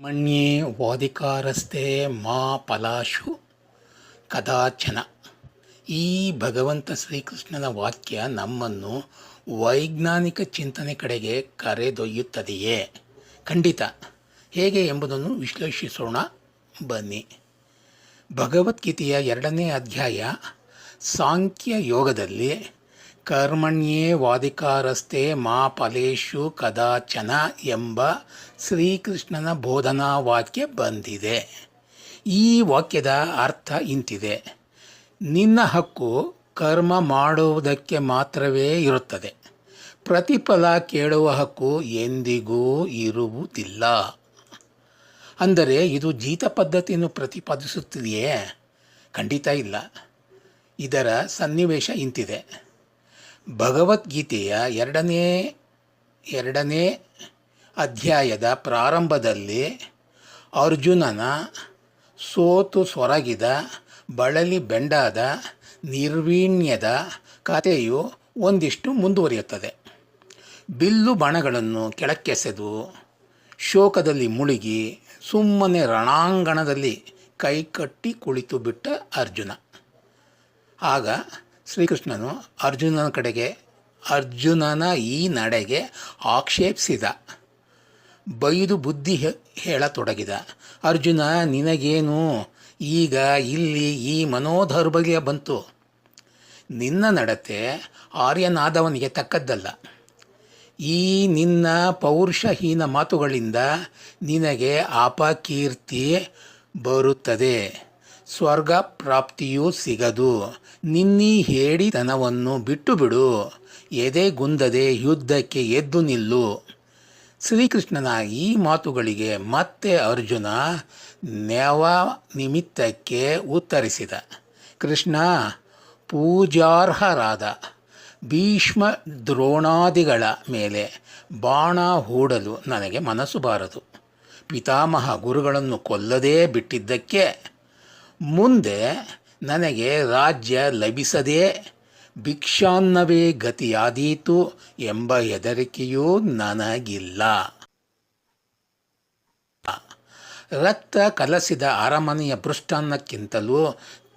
ಮಣ್ಯೇ ವಾದಿಕಾರಸ್ತೆ ಮಾ ಫಲಾಶು ಕದಾಚನ. ಈ ಭಗವಂತ ಶ್ರೀಕೃಷ್ಣನ ವಾಕ್ಯ ನಮ್ಮನ್ನು ವೈಜ್ಞಾನಿಕ ಚಿಂತನೆ ಕಡೆಗೆ ಕರೆದೊಯ್ಯುತ್ತದೆಯೇ? ಖಂಡಿತ. ಹೇಗೆ ಎಂಬುದನ್ನು ವಿಶ್ಲೇಷಿಸೋಣ ಬನ್ನಿ. ಭಗವದ್ಗೀತೆಯ 2ನೇ ಅಧ್ಯಾಯ ಸಾಂಖ್ಯ ಯೋಗದಲ್ಲಿ ಕರ್ಮಣ್ಯೇ ವಾದಿಕಾರಸ್ತೆ ಮಾ ಫಲೇಶು ಕದಾಚನ ಎಂಬ ಶ್ರೀಕೃಷ್ಣನ ಬೋಧನಾ ವಾಕ್ಯ ಬಂದಿದೆ. ಈ ವಾಕ್ಯದ ಅರ್ಥ ಇಂತಿದೆ: ನಿನ್ನ ಹಕ್ಕು ಕರ್ಮ ಮಾಡುವುದಕ್ಕೆ ಮಾತ್ರವೇ ಇರುತ್ತದೆ. ಪ್ರತಿಫಲ ಕೇಳುವ ಹಕ್ಕು ಎಂದಿಗೂ ಇರುವುದಿಲ್ಲ. ಅಂದರೆ ಇದು ಜೀತ ಪದ್ಧತಿಯನ್ನು ಪ್ರತಿಪಾದಿಸುತ್ತಿದೆಯೇ? ಖಂಡಿತ ಇಲ್ಲ. ಇದರ ಸನ್ನಿವೇಶ ಇಂತಿದೆ. ಭಗವದ್ಗೀತೆಯ ಎರಡನೇ ಅಧ್ಯಾಯದ ಪ್ರಾರಂಭದಲ್ಲಿ ಅರ್ಜುನನ ಸೋತು ಸೊರಗಿದ ಬಳಲಿ ಬೆಂಡಾದ ನಿರ್ವೀಣ್ಯದ ಕಥೆಯು ಒಂದಿಷ್ಟು ಮುಂದುವರಿಯುತ್ತದೆ. ಬಿಲ್ಲು ಬಾಣಗಳನ್ನು ಕೆಳಕ್ಕೆಸೆದು ಶೋಕದಲ್ಲಿ ಮುಳುಗಿ ಸುಮ್ಮನೆ ರಣಾಂಗಣದಲ್ಲಿ ಕೈಕಟ್ಟಿ ಕುಳಿತು ಬಿಟ್ಟ ಅರ್ಜುನ. ಆಗ ಶ್ರೀಕೃಷ್ಣನು ಅರ್ಜುನನ ಈ ನಡೆಗೆ ಆಕ್ಷೇಪಿಸಿದ. ಬೈದು ಬುದ್ಧಿ ಹೇಳತೊಡಗಿದ. ಅರ್ಜುನ, ನಿನಗೇನು ಈಗ ಇಲ್ಲಿ ಈ ಮನೋದೌರ್ಬಲ್ಯ ಬಂತು? ನಿನ್ನ ನಡತೆ ಆರ್ಯನಾದವನಿಗೆ ತಕ್ಕದ್ದಲ್ಲ. ಈ ನಿನ್ನ ಪೌರುಷಹೀನ ಮಾತುಗಳಿಂದ ನಿನಗೆ ಅಪಕೀರ್ತಿ ಬರುತ್ತದೆ, ಸ್ವರ್ಗ ಪ್ರಾಪ್ತಿಯೂ ಸಿಗದು. ನಿನ್ನೀ ಹೇಡಿತನವನ್ನು ಬಿಟ್ಟು ಬಿಡು, ಎದೆಗುಂದದೆ ಯುದ್ಧಕ್ಕೆ ಎದ್ದು ನಿಲ್ಲು. ಶ್ರೀಕೃಷ್ಣನ ಈ ಮಾತುಗಳಿಗೆ ಮತ್ತೆ ಅರ್ಜುನ ನ್ಯವ ನಿಮಿತ್ತಕ್ಕೆ ಉತ್ತರಿಸಿದ. ಕೃಷ್ಣ, ಪೂಜಾರ್ಹರಾದ ಭೀಷ್ಮ ದ್ರೋಣಾದಿಗಳ ಮೇಲೆ ಬಾಣ ಹೂಡಲು ನನಗೆ ಮನಸ್ಸು ಬಾರದು. ಪಿತಾಮಹ ಗುರುಗಳನ್ನು ಕೊಲ್ಲದೇ ಬಿಟ್ಟಿದ್ದಕ್ಕೆ ಮುಂದೆ ನನಗೆ ರಾಜ್ಯ ಲಭಿಸದೇ ಭಿಕ್ಷಾನ್ನವೇ ಗತಿಯಾದೀತು ಎಂಬ ಹೆದರಿಕೆಯೂ ನನಗಿಲ್ಲ. ರಕ್ತ ಕಲಸಿದ ಅರಮನೆಯ ಪೃಷ್ಠಾನ್ನಕ್ಕಿಂತಲೂ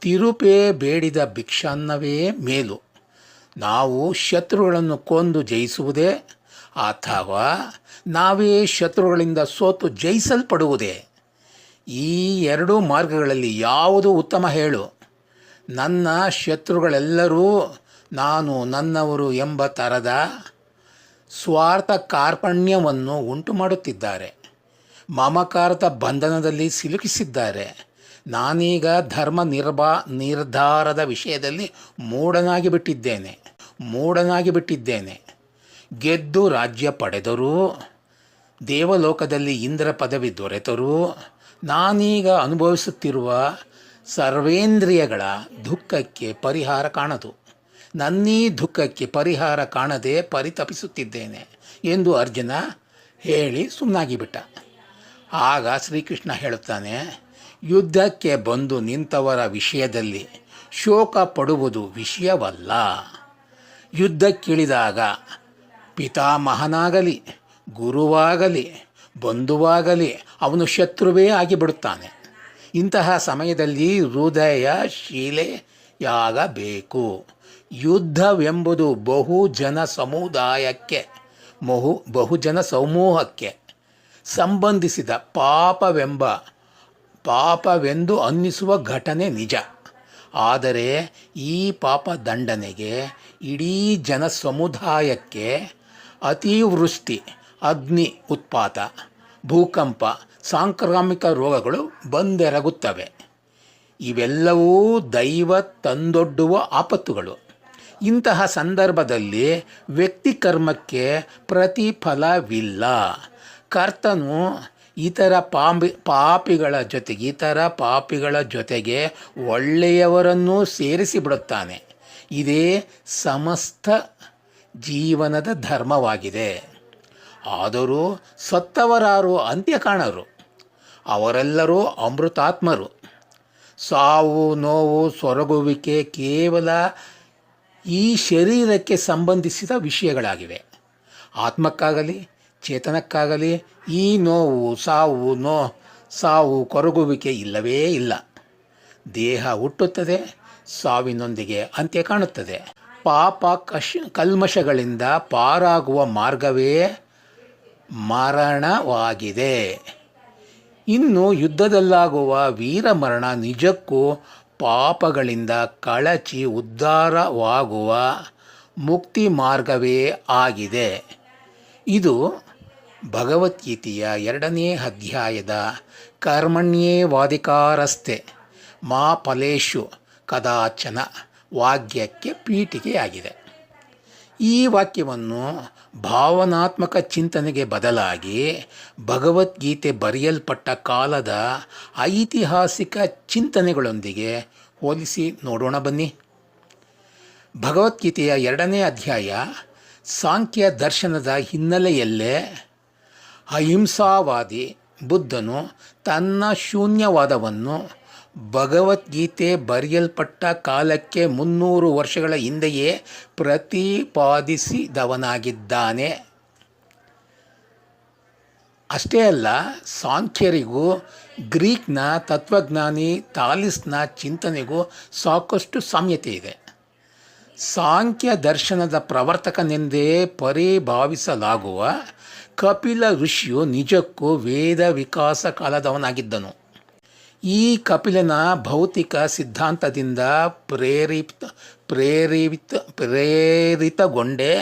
ತಿರುಪೆ ಬೇಡಿದ ಭಿಕ್ಷಾನ್ನವೇ ಮೇಲು. ನಾವು ಶತ್ರುಗಳನ್ನು ಕೊಂದು ಜಯಿಸುವುದೇ ಅಥವಾ ನಾವೇ ಶತ್ರುಗಳಿಂದ ಸೋತು ಜಯಿಸಲ್ಪಡುವುದೇ? ಈ ಎರಡೂ ಮಾರ್ಗಗಳಲ್ಲಿ ಯಾವುದು ಉತ್ತಮ ಹೇಳು? ನನ್ನ ಶತ್ರುಗಳೆಲ್ಲರೂ ನಾನು ನನ್ನವರು ಎಂಬ ಥರದ ಸ್ವಾರ್ಥ ಕಾರ್ಪಣ್ಯವನ್ನು ಉಂಟು ಮಾಡುತ್ತಿದ್ದಾರೆ. ಮಮಕಾರದ ಬಂಧನದಲ್ಲಿ ಸಿಲುಕಿಸಿದ್ದಾರೆ. ನಾನೀಗ ಧರ್ಮ ನಿರ್ಧಾರದ ವಿಷಯದಲ್ಲಿ ಮೂಢನಾಗಿ ಬಿಟ್ಟಿದ್ದೇನೆ. ಗೆದ್ದು ರಾಜ್ಯ ಪಡೆದರೂ, ದೇವಲೋಕದಲ್ಲಿ ಇಂದ್ರ ಪದವಿ ದೊರೆತರೂ ನಾನೀಗ ಅನುಭವಿಸುತ್ತಿರುವ ಸರ್ವೇಂದ್ರಿಯಗಳ ದುಃಖಕ್ಕೆ ಪರಿಹಾರ ಕಾಣದು. ನನ್ನೀ ದುಃಖಕ್ಕೆ ಪರಿಹಾರ ಕಾಣದೆ ಪರಿತಪಿಸುತ್ತಿದ್ದೇನೆ ಎಂದು ಅರ್ಜುನ ಹೇಳಿ ಸುಮ್ಮನಾಗಿಬಿಟ್ಟ. ಆಗ ಶ್ರೀಕೃಷ್ಣ ಹೇಳುತ್ತಾನೆ, ಯುದ್ಧಕ್ಕೆ ಬಂದು ನಿಂತವರ ವಿಷಯದಲ್ಲಿ ಶೋಕ ಪಡುವುದು ವಿಷಯವಲ್ಲ. ಯುದ್ಧಕ್ಕಿಳಿದಾಗ ಪಿತಾಮಹನಾಗಲಿ ಗುರುವಾಗಲಿ ಬಂಧುವಾಗಲಿ ಅವನು ಶತ್ರುವೇ ಆಗಿಬಿಡುತ್ತಾನೆ. ಇಂತಹ ಸಮಯದಲ್ಲಿ ಹೃದಯ ಶೀಲೆಯಾಗಬೇಕು. ಯುದ್ಧವೆಂಬುದು ಬಹುಜನ ಸಮೂಹಕ್ಕೆ ಸಂಬಂಧಿಸಿದ ಪಾಪವೆಂದು ಅನ್ನಿಸುವ ಘಟನೆ ನಿಜ. ಆದರೆ ಈ ಪಾಪ ದಂಡನೆಗೆ ಇಡೀ ಜನ ಸಮುದಾಯಕ್ಕೆ ಅತಿವೃಷ್ಟಿ, ಅಗ್ನಿ ಉತ್ಪಾತ, ಭೂಕಂಪ, ಸಾಂಕ್ರಾಮಿಕ ರೋಗಗಳು ಬಂದೆರಗುತ್ತವೆ. ಇವೆಲ್ಲವೂ ದೈವ ತಂದೊಡ್ಡುವ ಆಪತ್ತುಗಳು. ಇಂತಹ ಸಂದರ್ಭದಲ್ಲಿ ವ್ಯಕ್ತಿ ಕರ್ಮಕ್ಕೆ ಪ್ರತಿಫಲವಿಲ್ಲ. ಕರ್ತನು ಇತರ ಪಾಪಿಗಳ ಜೊತೆಗೆ ಒಳ್ಳೆಯವರನ್ನೂ ಸೇರಿಸಿಬಿಡುತ್ತಾನೆ. ಇದೇ ಸಮಸ್ತ ಜೀವನದ ಧರ್ಮವಾಗಿದೆ. ಆದರೂ ಸತ್ತವರಾರು ಅಂತ್ಯ ಕಾಣರು. ಅವರೆಲ್ಲರೂ ಅಮೃತಾತ್ಮರು. ಸಾವು, ನೋವು, ಸೊರಗುವಿಕೆ ಕೇವಲ ಈ ಶರೀರಕ್ಕೆ ಸಂಬಂಧಿಸಿದ ವಿಷಯಗಳಾಗಿವೆ. ಆತ್ಮಕ್ಕಾಗಲಿ ಚೇತನಕ್ಕಾಗಲಿ ಈ ನೋವು ಸಾವು ಕೊರಗುವಿಕೆ ಇಲ್ಲವೇ ಇಲ್ಲ. ದೇಹ ಹುಟ್ಟುತ್ತದೆ, ಸಾವಿನೊಂದಿಗೆ ಅಂತ್ಯ ಕಾಣುತ್ತದೆ. ಪಾಪ ಕಲ್ಮಶಗಳಿಂದ ಪಾರಾಗುವ ಮಾರ್ಗವೇ ಮರಣವಾಗಿದೆ. ಇನ್ನು ಯುದ್ಧದಲ್ಲಾಗುವ ವೀರಮರಣ ನಿಜಕ್ಕೂ ಪಾಪಗಳಿಂದ ಕಳಚಿ ಉದ್ಧಾರವಾಗುವ ಮುಕ್ತಿ ಮಾರ್ಗವೇ ಆಗಿದೆ. ಇದು ಭಗವದ್ಗೀತೆಯ 2ನೇ ಅಧ್ಯಾಯದ ಕರ್ಮಣ್ಯೇವಾಧಿಕಾರಸ್ತೆ ಮಾ ಫಲೇಷು ಕದಾಚನ ವಾಕ್ಯಕ್ಕೆ ಪೀಠಿಕೆಯಾಗಿದೆ. ಈ ವಾಕ್ಯವನ್ನು ಭಾವನಾತ್ಮಕ ಚಿಂತನೆಗೆ ಬದಲಾಗಿ ಭಗವದ್ಗೀತೆ ಬರೆಯಲ್ಪಟ್ಟ ಕಾಲದ ಐತಿಹಾಸಿಕ ಚಿಂತನೆಗಳೊಂದಿಗೆ ಹೋಲಿಸಿ ನೋಡೋಣ ಬನ್ನಿ. ಭಗವದ್ಗೀತೆಯ 2ನೇ ಅಧ್ಯಾಯ ಸಾಂಖ್ಯ ದರ್ಶನದ ಹಿನ್ನೆಲೆಯಲ್ಲೇ ಅಹಿಂಸಾವಾದಿ ಬುದ್ಧನು ತನ್ನ ಶೂನ್ಯವಾದವನ್ನು ಭಗವದ್ಗೀತೆ ಬರೆಯಲ್ಪಟ್ಟ ಕಾಲಕ್ಕೆ 300 ವರ್ಷಗಳ ಹಿಂದೆಯೇ ಪ್ರತಿಪಾದಿಸಿದವನಾಗಿದ್ದಾನೆ. ಅಷ್ಟೇ ಅಲ್ಲ, ಸಾಂಖ್ಯರಿಗೂ ಗ್ರೀಕ್ನ ತತ್ವಜ್ಞಾನಿ ಥಾಲಿಸ್ನ ಚಿಂತನೆಗೂ ಸಾಕಷ್ಟು ಸಾಮ್ಯತೆ ಇದೆ. ಸಾಂಖ್ಯ ದರ್ಶನದ ಪ್ರವರ್ತಕನೆಂದೇ ಪರಿಭಾವಿಸಲಾಗುವ ಕಪಿಲ ಋಷಿಯು ನಿಜಕ್ಕೂ ವೇದ ವಿಕಾಸ ಕಾಲದವನಾಗಿದ್ದನು. ಈ ಕಪಿಲನ ಭೌತಿಕ ಸಿದ್ಧಾಂತದಿಂದ ಪ್ರೇರಿತಗೊಂಡೇ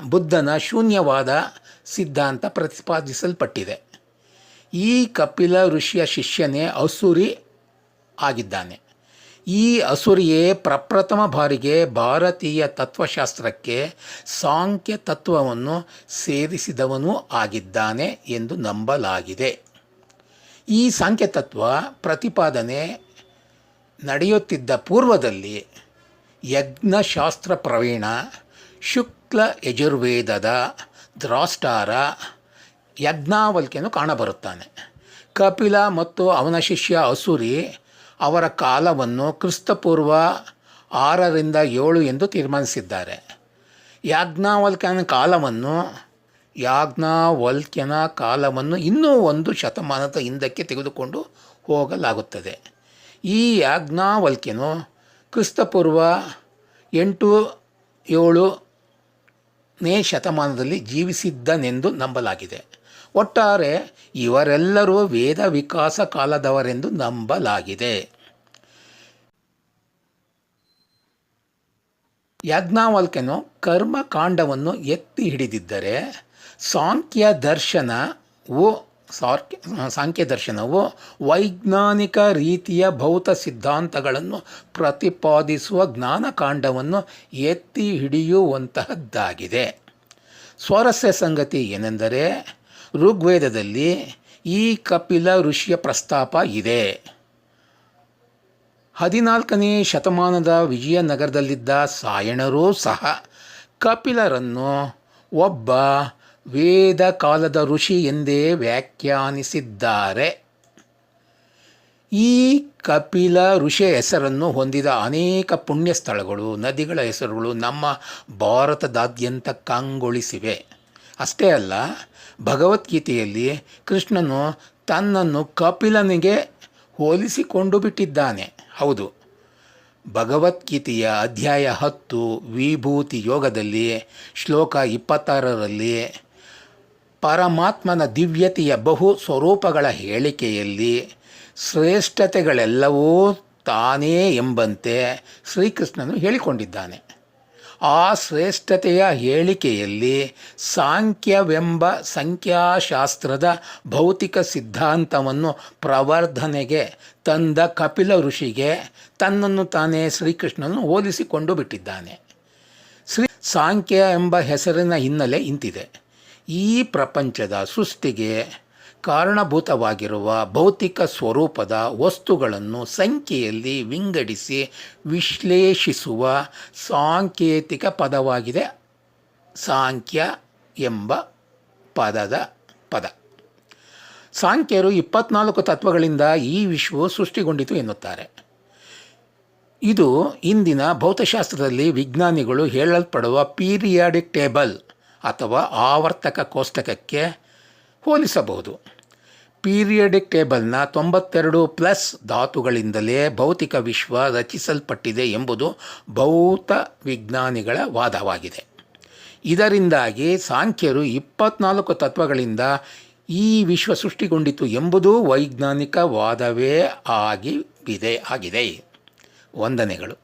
ಬುದ್ಧನ ಶೂನ್ಯವಾದ ಸಿದ್ಧಾಂತ ಪ್ರತಿಪಾದಿಸಲ್ಪಟ್ಟಿದೆ. ಈ ಕಪಿಲ ಋಷಿಯ ಶಿಷ್ಯನೇ ಅಸುರಿ ಆಗಿದ್ದಾನೆ. ಈ ಅಸುರಿಯೇ ಪ್ರಪ್ರಥಮ ಬಾರಿಗೆ ಭಾರತೀಯ ತತ್ವಶಾಸ್ತ್ರಕ್ಕೆ ಸಾಂಖ್ಯ ತತ್ವವನ್ನು ಸೇರಿಸಿದವನೂ ಆಗಿದ್ದಾನೆ ಎಂದು ನಂಬಲಾಗಿದೆ. ಈ ಸಾಂಖ್ಯ ತತ್ವ ಪ್ರತಿಪಾದನೆ ನಡೆಯುತ್ತಿದ್ದ ಪೂರ್ವದಲ್ಲಿ ಯಜ್ಞಶಾಸ್ತ್ರ ಪ್ರವೀಣ ಶುಕ್ಲ ಯಜುರ್ವೇದದ ದ್ರಾಷ್ಟಾರ ಯಾಜ್ಞವಲ್ಕ್ಯನು ಕಾಣಬರುತ್ತಾನೆ. ಕಪಿಲ ಮತ್ತು ಅವನ ಶಿಷ್ಯ ಅಸುರಿ ಅವರ ಕಾಲವನ್ನು ಕ್ರಿಸ್ತಪೂರ್ವ 6ರಿಂದ 7 ಎಂದು ತೀರ್ಮಾನಿಸಿದ್ದಾರೆ. ಯಾಜ್ಞವಲ್ಕ್ಯನ ಕಾಲವನ್ನು ಇನ್ನೂ 1 ಶತಮಾನದ ಹಿಂದಕ್ಕೆ ತೆಗೆದುಕೊಂಡು ಹೋಗಲಾಗುತ್ತದೆ. ಈ ಯಾಜ್ಞವಲ್ಕ್ಯನು ಕ್ರಿಸ್ತಪೂರ್ವ 8-7ನೇ ಶತಮಾನದಲ್ಲಿ ಜೀವಿಸಿದ್ದನೆಂದು ನಂಬಲಾಗಿದೆ. ಒಟ್ಟಾರೆ ಇವರೆಲ್ಲರೂ ವೇದ ವಿಕಾಸ ಕಾಲದವರೆಂದು ನಂಬಲಾಗಿದೆ. ಯಾಜ್ಞವಲ್ಕ್ಯನು ಕರ್ಮಕಾಂಡವನ್ನು ಎತ್ತಿ ಹಿಡಿದಿದ್ದರೆ ಸಾಂಖ್ಯ ದರ್ಶನವು ವೈಜ್ಞಾನಿಕ ರೀತಿಯ ಭೌತ ಸಿದ್ಧಾಂತಗಳನ್ನು ಪ್ರತಿಪಾದಿಸುವ ಜ್ಞಾನಕಾಂಡವನ್ನು ಎತ್ತಿ ಹಿಡಿಯುವಂತಹದ್ದಾಗಿದೆ. ಸ್ವಾರಸ್ಯ ಸಂಗತಿ ಏನೆಂದರೆ, ಋಗ್ವೇದದಲ್ಲಿ ಈ ಕಪಿಲ ಋಷಿಯ ಪ್ರಸ್ತಾಪ ಇದೆ. 14ನೇ ಶತಮಾನದ ವಿಜಯನಗರದಲ್ಲಿದ್ದ ಸಾಯಣರೂ ಸಹ ಕಪಿಲರನ್ನು ಒಬ್ಬ ವೇದ ಕಾಲದ ಋಷಿ ಎಂದೇ ವ್ಯಾಖ್ಯಾನಿಸಿದ್ದಾರೆ. ಈ ಕಪಿಲ ಋಷಿಯ ಹೆಸರನ್ನು ಹೊಂದಿದ ಅನೇಕ ಪುಣ್ಯ ಸ್ಥಳಗಳು, ನದಿಗಳ ಹೆಸರುಗಳು ನಮ್ಮ ಭಾರತದಾದ್ಯಂತ ಕಂಗೊಳಿಸಿವೆ. ಅಷ್ಟೇ ಅಲ್ಲ, ಭಗವದ್ಗೀತೆಯಲ್ಲಿ ಕೃಷ್ಣನು ತನ್ನನ್ನು ಕಪಿಲನಿಗೆ ಹೋಲಿಸಿಕೊಂಡು ಬಿಟ್ಟಿದ್ದಾನೆ. ಹೌದು, ಭಗವದ್ಗೀತೆಯ ಅಧ್ಯಾಯ 10 ವಿಭೂತಿ ಯೋಗದಲ್ಲಿ ಶ್ಲೋಕ 26ರಲ್ಲಿ ಪರಮಾತ್ಮನ ದಿವ್ಯತೆಯ ಬಹು ಸ್ವರೂಪಗಳ ಹೇಳಿಕೆಯಲ್ಲಿ ಶ್ರೇಷ್ಠತೆಗಳೆಲ್ಲವೂ ತಾನೇ ಎಂಬಂತೆ ಶ್ರೀಕೃಷ್ಣನು ಹೇಳಿಕೊಂಡಿದ್ದಾನೆ. ಆ ಶ್ರೇಷ್ಠತೆಯ ಹೇಳಿಕೆಯಲ್ಲಿ ಸಾಂಖ್ಯವೆಂಬ ಸಂಖ್ಯಾಶಾಸ್ತ್ರದ ಭೌತಿಕ ಸಿದ್ಧಾಂತವನ್ನು ಪ್ರವರ್ಧನೆಗೆ ತಂದ ಕಪಿಲ ಋಷಿಗೆ ತನ್ನನ್ನು ತಾನೇ ಶ್ರೀಕೃಷ್ಣನು ಹೋಲಿಸಿಕೊಂಡು ಬಿಟ್ಟಿದ್ದಾನೆ. ಸಾಂಖ್ಯ ಎಂಬ ಹೆಸರಿನ ಹಿನ್ನೆಲೆ ಇಂತಿದೆ. ಈ ಪ್ರಪಂಚದ ಸೃಷ್ಟಿಗೆ ಕಾರಣಭೂತವಾಗಿರುವ ಭೌತಿಕ ಸ್ವರೂಪದ ವಸ್ತುಗಳನ್ನು ಸಂಖ್ಯೆಯಲ್ಲಿ ವಿಂಗಡಿಸಿ ವಿಶ್ಲೇಷಿಸುವ ಸಾಂಕೇತಿಕ ಪದವಾಗಿದೆ ಸಾಂಖ್ಯ ಎಂಬ ಪದ. ಸಾಂಖ್ಯರು 24 ತತ್ವಗಳಿಂದ ಈ ವಿಶ್ವವು ಸೃಷ್ಟಿಗೊಂಡಿತು ಎನ್ನುತ್ತಾರೆ. ಇದು ಇಂದಿನ ಭೌತಶಾಸ್ತ್ರದಲ್ಲಿ ವಿಜ್ಞಾನಿಗಳು ಹೇಳಲ್ಪಡುವ ಪೀರಿಯಾಡಿಕ್ ಟೇಬಲ್ ಅಥವಾ ಆವರ್ತಕ ಕೋಷ್ಟಕಕ್ಕೆ ಹೋಲಿಸಬಹುದು. ಪೀರಿಯಡಿಕ್ ಟೇಬಲ್ನ 92+ ಧಾತುಗಳಿಂದಲೇ ಭೌತಿಕ ವಿಶ್ವ ರಚಿಸಲ್ಪಟ್ಟಿದೆ ಎಂಬುದು ಭೌತ ವಿಜ್ಞಾನಿಗಳ ವಾದವಾಗಿದೆ. ಇದರಿಂದಾಗಿ ಸಾಂಖ್ಯರು 24 ತತ್ವಗಳಿಂದ ಈ ವಿಶ್ವ ಸೃಷ್ಟಿಗೊಂಡಿತು ಎಂಬುದೂ ವೈಜ್ಞಾನಿಕ ವಾದವೇ ಆಗಿದೆ. ವಂದನೆಗಳು.